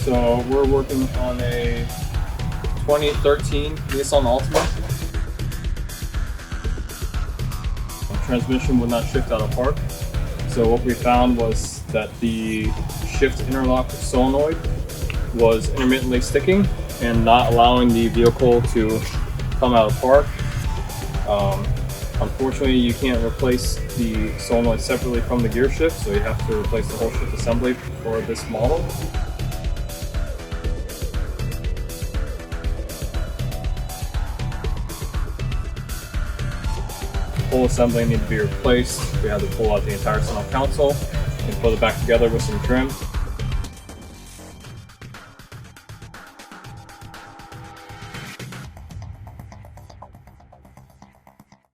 So we're working on a 2013 Nissan Altima. Transmission would not shift out of park. So what we found was that the shift interlock solenoid was intermittently sticking and not allowing the vehicle to come out of park. Unfortunately, you can't replace the solenoid separately from the gear shift, so you have to replace the whole shift assembly for this model. The whole assembly needed to be replaced. We had to pull out the entire center console and put it back together with some trim.